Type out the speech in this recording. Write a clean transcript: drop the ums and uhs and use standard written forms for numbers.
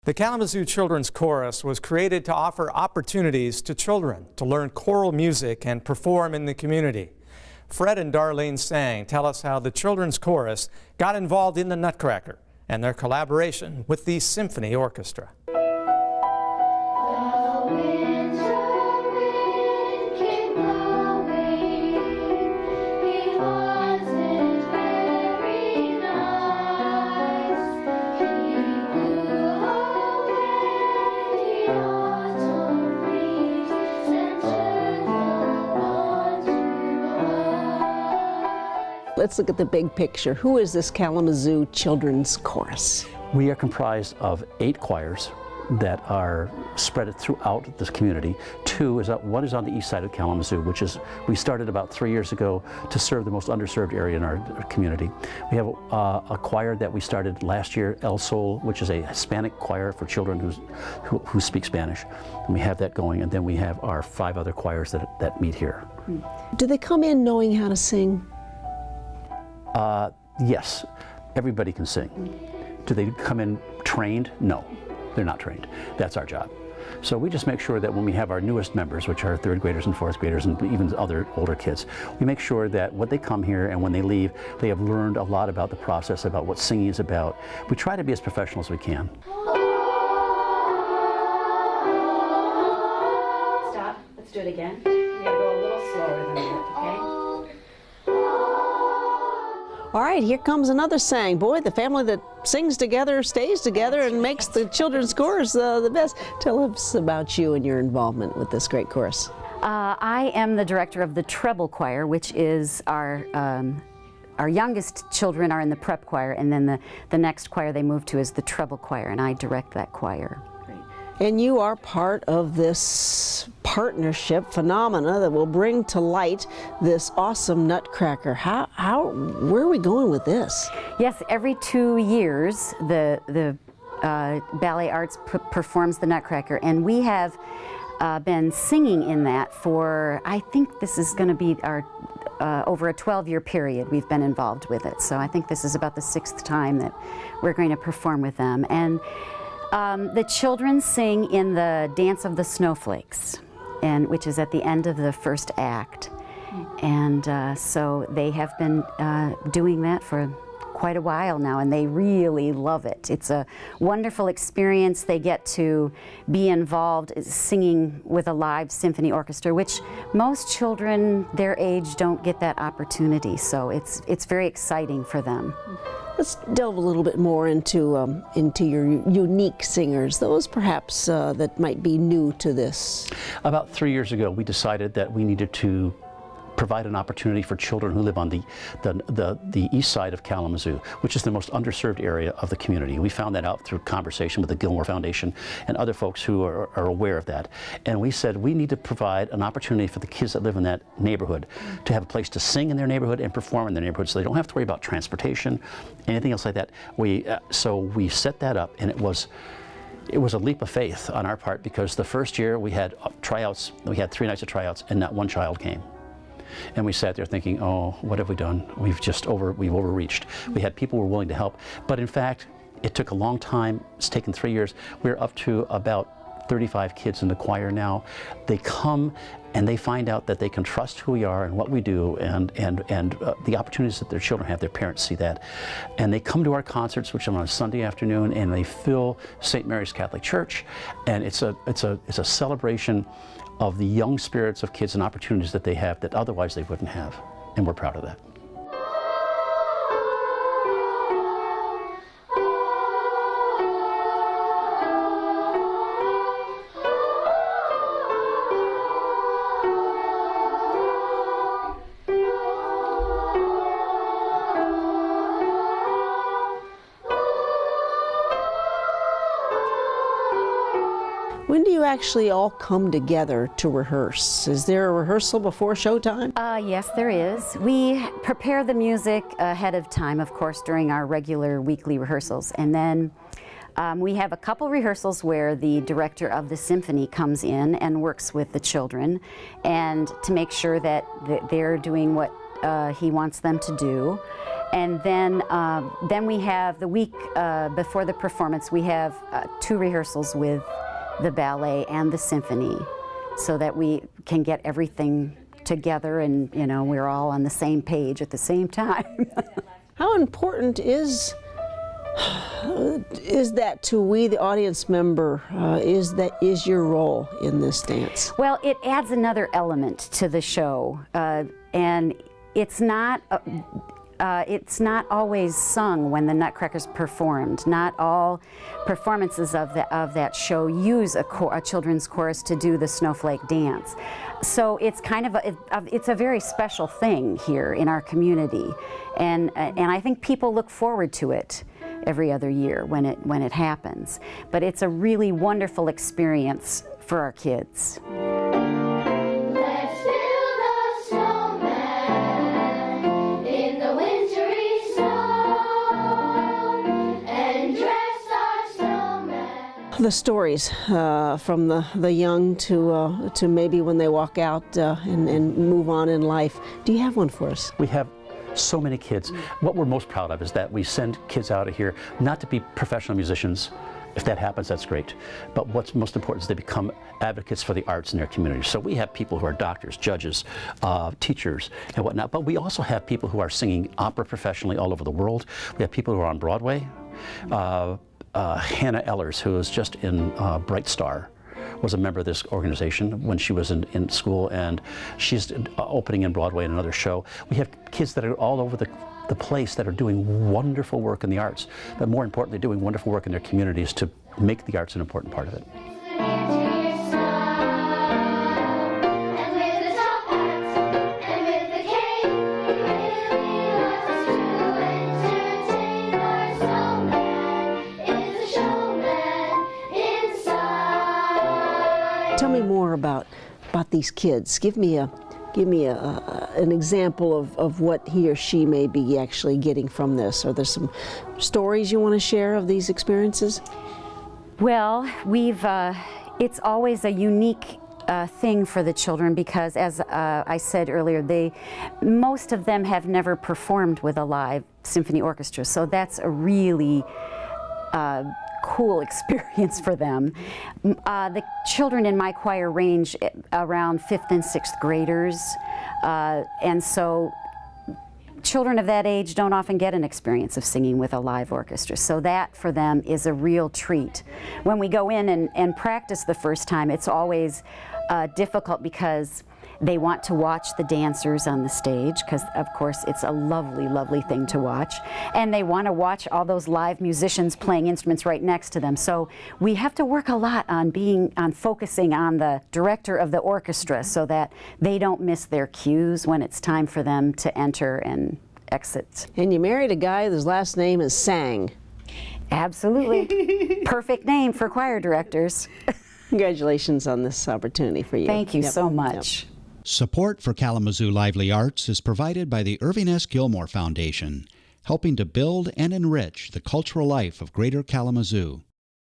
The Kalamazoo Children's Chorus was created to offer opportunities to children to learn choral music and perform in the community. Fred and Darlene Sang tell us how the Children's Chorus got involved in the Nutcracker and their collaboration with the Symphony Orchestra. Let's look at the big picture. Who is this Kalamazoo Children's Chorus? We are comprised of 8 choirs that are spread throughout this community. One is on the east side of Kalamazoo, which is, we started about 3 years ago to serve the most underserved area in our community. We have a choir that we started last year, El Sol, which is a Hispanic choir for children who speak Spanish. And we have that going, and then we have our 5 other choirs that meet here. Do they come in knowing how to sing? Yes, everybody can sing. Do they come in trained? No, they're not trained. That's our job. So we just make sure that when we have our newest members, which are 3rd graders and 4th graders and even other older kids, we make sure that when they come here and when they leave, they have learned a lot about the process, about what singing is about. We try to be as professional as we can. Stop. Let's do it again. You gotta go a little slower than that, okay? All right, here comes another Sang. Boy, the family that sings together stays together and makes the children's chorus the best. Tell us about you and your involvement with this great chorus. I am the director of the treble choir, which is our youngest children are in the prep choir, and then the next choir they move to is the treble choir, and I direct that choir. And you are part of this partnership phenomena that will bring to light this awesome Nutcracker. Where are we going with this? Yes, every 2 years the Ballet Arts performs the Nutcracker, and we have been singing in that for, I think this is going to be our over a 12-year period we've been involved with it. So I think this is about the 6th time that we're going to perform with them. And the children sing in the Dance of the Snowflakes, which is at the end of the 1st act. And so they have been doing that for quite a while now, and they really love it. It's a wonderful experience. They get to be involved singing with a live symphony orchestra, which most children their age don't get that opportunity. So it's very exciting for them. Let's delve a little bit more into your unique singers, those perhaps that might be new to this. About 3 years ago, we decided that we needed to provide an opportunity for children who live on the east side of Kalamazoo, which is the most underserved area of the community. We found that out through conversation with the Gilmore Foundation and other folks who are aware of that. And we said we need to provide an opportunity for the kids that live in that neighborhood to have a place to sing in their neighborhood and perform in their neighborhood, so they don't have to worry about transportation, anything else like that. So we set that up, and it was a leap of faith on our part, because the first year we had tryouts, we had 3 nights of tryouts, and not one child came. And we sat there thinking, oh, what have we done? We've overreached. We had people who were willing to help, but in fact, it took a long time. It's taken 3 years. We're up to about 35 kids in the choir now. They come and they find out that they can trust who we are and what we do, and the opportunities that their children have, their parents see that. And they come to our concerts, which are on a Sunday afternoon, and they fill St. Mary's Catholic Church, and it's a celebration of the young spirits of kids and opportunities that they have that otherwise they wouldn't have, and we're proud of that. When do you actually all come together to rehearse? Is there a rehearsal before showtime? Yes, there is. We prepare the music ahead of time, of course, during our regular weekly rehearsals. And then we have a couple rehearsals where the director of the symphony comes in and works with the children, and to make sure that they're doing what he wants them to do. And then we have the week before the performance, we have 2 rehearsals with the ballet and the symphony, so that we can get everything together and, you know, we're all on the same page at the same time. How important is that to we, the audience member? Is your role in this dance? Well, it adds another element to the show, and it's not always sung when the Nutcracker's performed. Not all performances of that show use a children's chorus to do the snowflake dance. So it's kind of it's a very special thing here in our community, and I think people look forward to it every other year when it happens. But it's a really wonderful experience for our kids. The stories from the young to maybe when they walk out and move on in life. Do you have one for us? We have so many kids. What we're most proud of is that we send kids out of here not to be professional musicians. If that happens, that's great. But what's most important is they become advocates for the arts in their community. So we have people who are doctors, judges, teachers, and whatnot. But we also have people who are singing opera professionally all over the world. We have people who are on Broadway. Hannah Ellers, who was just in Bright Star, was a member of this organization when she was in school, and she's opening in Broadway in another show. We have kids that are all over the place that are doing wonderful work in the arts, but more importantly, doing wonderful work in their communities to make the arts an important part of it. Tell me more about these kids. Give me an example of what he or she may be actually getting from this. Are there some stories you want to share of these experiences? Well, it's always a unique thing for the children because, as I said earlier, most of them have never performed with a live symphony orchestra, so that's a really cool experience for them. The children in my choir range around 5th and 6th graders, and so children of that age don't often get an experience of singing with a live orchestra, so that for them is a real treat. When we go in and practice the first time, it's always difficult because they want to watch the dancers on the stage, because of course it's a lovely, lovely thing to watch. And they want to watch all those live musicians playing instruments right next to them. So we have to work a lot on focusing on the director of the orchestra so that they don't miss their cues when it's time for them to enter and exit. And you married a guy whose last name is Sang. Absolutely. Perfect name for choir directors. Congratulations on this opportunity for you. Thank you so much. Yep. Support for Kalamazoo Lively Arts is provided by the Irving S. Gilmore Foundation, helping to build and enrich the cultural life of Greater Kalamazoo.